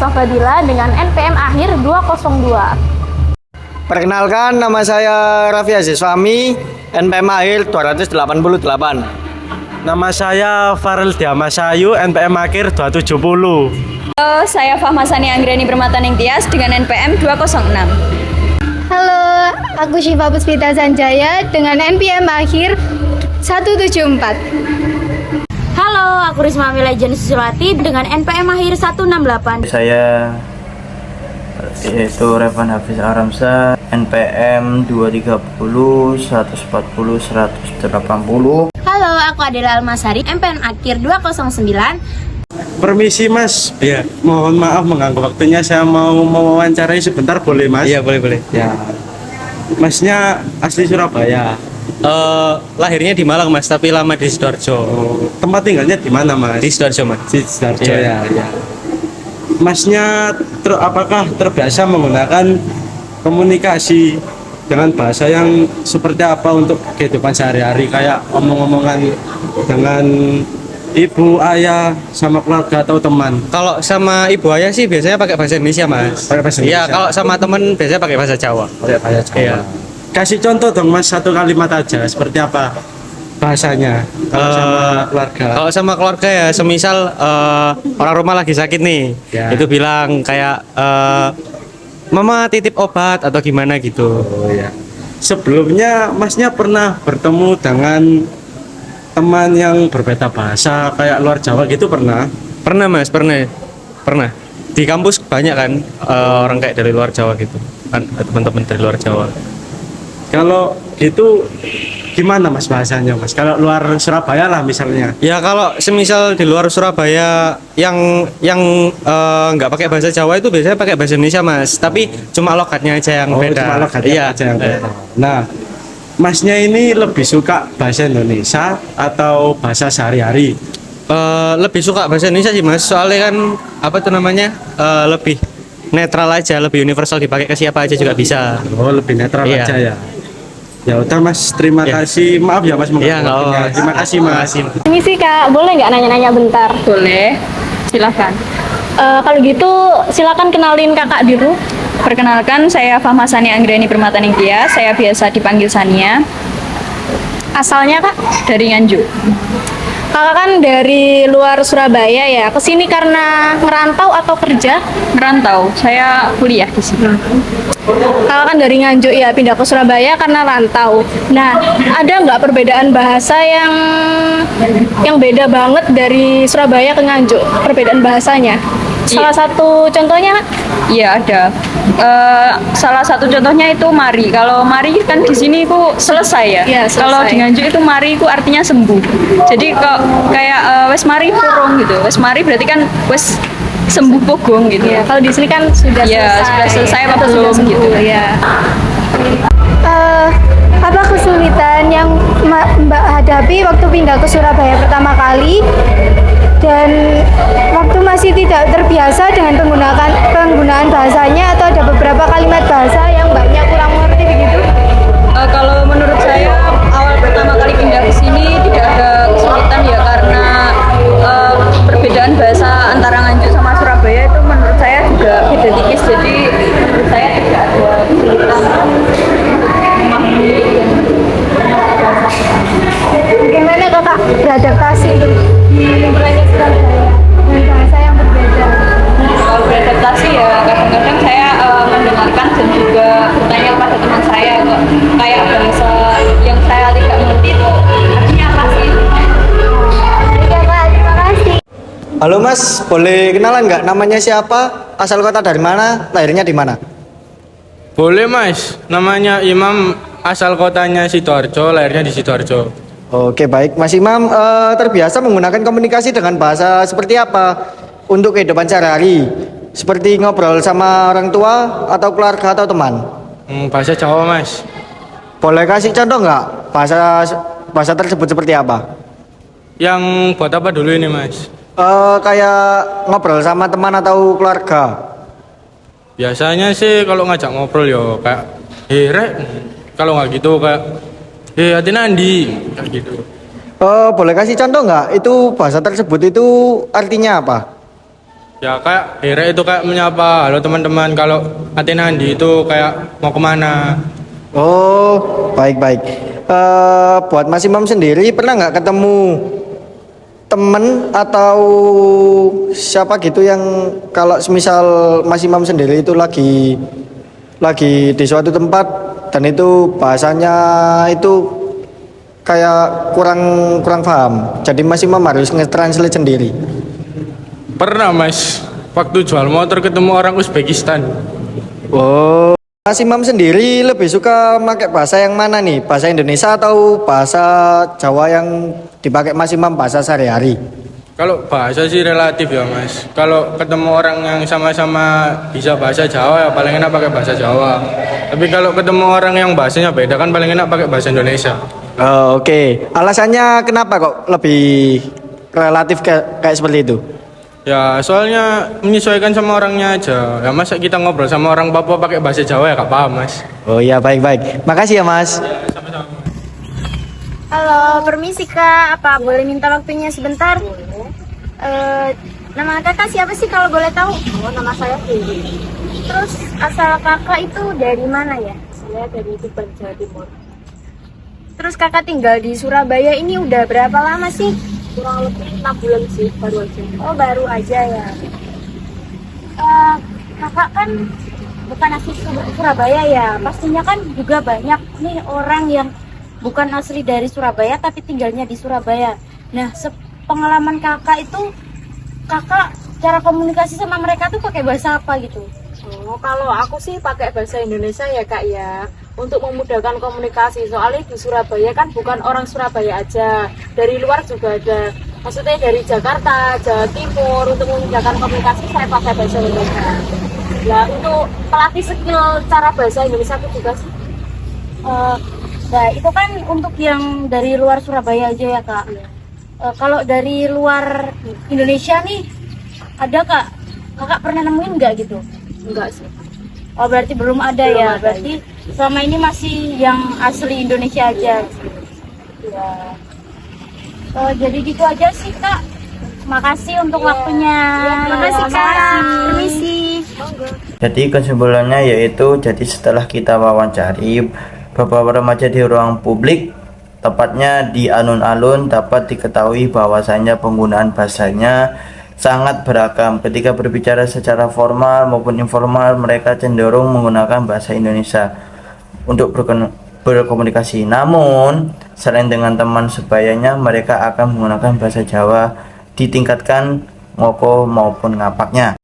Safadila dengan NPM akhir 202. Perkenalkan, nama saya Raffi Aziz Fahmi, NPM akhir 288. Nama saya Farel Diamasayu, NPM akhir 270. Halo, saya Fahmasani Anggreni Permataning Tias dengan NPM 206. Halo, aku Syifa Puspita Sanjaya dengan NPM akhir 174. Halo, aku Risma Milajan Susulati dengan NPM akhir 168. Saya yaitu Revan Hafiz Aramsa, NPM 230 140 180. Halo, aku Adela Almasari, NPM akhir 209. Permisi Mas, ya mohon maaf mengganggu waktunya. Saya mau mewawancarai sebentar, boleh Mas? Iya, boleh. Ya, Masnya asli Surabaya. Lahirnya di Malang Mas, tapi lama di Sidoarjo. Tempat tinggalnya di mana Mas? Di Sidoarjo Mas. Di Sidoarjo Iya. ya. Masnya apakah terbiasa menggunakan komunikasi dengan bahasa yang seperti apa untuk kehidupan sehari-hari, kayak omong-omongan dengan ibu, ayah, sama keluarga atau teman? Kalau sama ibu ayah sih biasanya pakai bahasa Indonesia Mas. Pakai bahasa Iya, Indonesia. kalau sama temen biasanya pakai bahasa Jawa. Pakai bahasa Jawa. Iya. Kasih contoh dong Mas, satu kalimat aja, seperti apa bahasanya kalau sama keluarga? Kalau sama keluarga ya, semisal orang rumah lagi sakit nih, Ya. itu bilang kayak Mama titip obat atau gimana gitu. Oh ya. Sebelumnya Masnya pernah bertemu dengan teman yang berbeda bahasa kayak luar Jawa gitu, pernah? Pernah Mas, pernah. Di kampus banyak kan orang kayak dari luar Jawa gitu, kan teman-teman dari luar Jawa. Kalau gitu gimana Mas bahasanya Mas? Kalau luar Surabaya lah misalnya. Ya kalau semisal di luar Surabaya yang nggak pakai bahasa Jawa itu biasanya pakai bahasa Indonesia Mas, tapi cuma logatnya aja yang beda. Cuma logatnya Iya. aja yang beda. Nah, Masnya ini lebih suka bahasa Indonesia atau bahasa sehari-hari? Lebih suka bahasa Indonesia sih Mas, soalnya kan apa tuh namanya lebih netral aja, lebih universal, dipakai ke siapa aja juga bisa. Oh, lebih netral Iya. aja ya. Ya udah Mas, terima Iya. kasih. Maaf ya Mas Iya, nggak waktunya. apa-apa. Terima kasih Mas. Ini sih Kak, boleh nggak nanya-nanya bentar? Boleh, silakan. Kalau gitu silakan kenalin kakak dulu. Perkenalkan, saya Fahmasani Anggreni Permataning Tias. Saya biasa dipanggil Sania. Asalnya Kak? Dari Nganjuk. Kakak kan dari luar Surabaya ya, kesini karena ngerantau atau kerja? Merantau, saya kuliah di sini. Kakak kan dari Nganjuk ya, pindah ke Surabaya karena rantau. Nah, ada nggak perbedaan bahasa yang beda banget dari Surabaya ke Nganjuk? Perbedaan bahasanya? Salah satu contohnya, Kak? Iya ada. Salah satu contohnya itu mari. Kalau mari kan di sini ku selesai ya. Iya, selesai. Kalau di Nganjuk itu mari ku artinya sembuh. Jadi kok kayak wes mari purung gitu. Wes mari berarti kan wes sembuh pogong gitu. Ya, kalau di sini kan sudah Iya, selesai. sudah selesai apa atau sudah belum sembuh, gitu. Ya. Apa kesulitan yang Mbak hadapi waktu pindah ke Surabaya pertama kali, dan waktu masih tidak terbiasa dengan penggunaan bahasanya, atau ada beberapa kalimat bahasa yang Mbaknya kurang mengerti begitu? Kalau menurut saya awal pertama kali pindah ke sini tidak ada kesulitan ya, karena perbedaan bahasa antara Nganjuk sama Surabaya itu menurut saya juga beda tipis. Jadi menurut saya tidak ada kesulitan memahami. Bagaimana Kakak beradaptasi untuk lingkungannya Surabaya dengan bahasa yang berbeda? Kalau beradaptasi ya kadang-kadang saya mendengarkan dan juga bertanya kepada teman saya kok, kayak bahasa yang saya tidak mengerti itu artinya apa sih? Iya Kak, terima kasih. Halo Mas, boleh kenalan nggak? Namanya siapa? Asal kota dari mana? Lahirnya di mana? Boleh Mas, namanya Imam, asal kotanya Sidoarjo, lahirnya di Sidoarjo. Oke baik, Mas Imam terbiasa menggunakan komunikasi dengan bahasa seperti apa untuk kehidupan sehari-hari? Seperti ngobrol sama orang tua atau keluarga atau teman? Bahasa Jawa Mas. Boleh kasih contoh nggak bahasa tersebut seperti apa? Yang buat apa dulu ini Mas? Kayak ngobrol sama teman atau keluarga. Biasanya sih kalau ngajak ngobrol yo kayak rek, kalau nggak gitu kayak hati nandi kayak gitu. Boleh kasih contoh nggak? Itu bahasa tersebut itu artinya apa? Ya kayak Hire itu kayak menyapa, halo teman-teman, kalau Athena Andi itu kayak mau kemana. Oh, baik-baik. Buat Mas Imam sendiri pernah nggak ketemu temen atau siapa gitu yang kalau semisal Mas Imam sendiri itu lagi di suatu tempat dan itu bahasanya itu kayak kurang kurang paham. Jadi Mas Imam harus nge-translate sendiri. Pernah Mas, waktu jual motor ketemu orang Uzbekistan. Oh, Mas Imam sendiri lebih suka pakai bahasa yang mana nih? Bahasa Indonesia atau bahasa Jawa yang dipakai Mas Imam bahasa sehari-hari? Kalau bahasa sih relatif ya Mas. Kalau ketemu orang yang sama-sama bisa bahasa Jawa ya paling enak pakai bahasa Jawa. Tapi kalau ketemu orang yang bahasanya beda kan paling enak pakai bahasa Indonesia. Oh, oke. Alasannya kenapa kok lebih relatif kayak seperti itu? Ya soalnya menyesuaikan sama orangnya aja. Ya masa kita ngobrol sama orang Papua pakai bahasa Jawa ya gak paham Mas. Oh iya, baik-baik. Makasih ya Mas. Halo, permisi Kak. Apa boleh minta waktunya sebentar? Nama kakak siapa sih kalau boleh tahu? Oh, nama saya Dewi. Terus asal kakak itu dari mana ya? Saya dari Tuban, Jawa Timur. Terus kakak tinggal di Surabaya ini udah berapa lama sih? Kurang lebih 6 bulan sih, baru aja. Oh, baru aja ya. Kakak kan bukan asli Surabaya ya. Pastinya kan juga banyak nih orang yang bukan asli dari Surabaya tapi tinggalnya di Surabaya. Nah, pengalaman kakak itu, kakak cara komunikasi sama mereka tuh pakai bahasa apa gitu? Oh, kalau aku sih pakai bahasa Indonesia ya Kak ya, untuk memudahkan komunikasi. Soalnya di Surabaya kan bukan orang Surabaya aja, dari luar juga ada. Maksudnya dari Jakarta, Jawa Timur, untuk memudahkan komunikasi saya pakai bahasa Indonesia. Nah, untuk pelatih skill cara bahasa Indonesia itu juga sih. Nah, itu kan untuk yang dari luar Surabaya aja ya Kak. Kalau dari luar Indonesia nih, ada Kak? Kakak pernah nemuin nggak gitu? Enggak sih. Oh, berarti belum ada Belum ya? ada, Berarti selama ini masih yang asli Indonesia aja. Ya. Jadi gitu aja sih Kak. Makasih untuk waktunya. Makasih, Kak. Permisi. Jadi kesimpulannya yaitu, jadi setelah kita wawancari beberapa remaja di ruang publik, tepatnya di alun-alun, dapat diketahui bahwasanya penggunaan bahasanya sangat beragam. Ketika berbicara secara formal maupun informal, mereka cenderung menggunakan bahasa Indonesia untuk berkomunikasi. Namun, selain dengan teman sebayanya, mereka akan menggunakan bahasa Jawa, ditingkatkan ngoko maupun ngapaknya.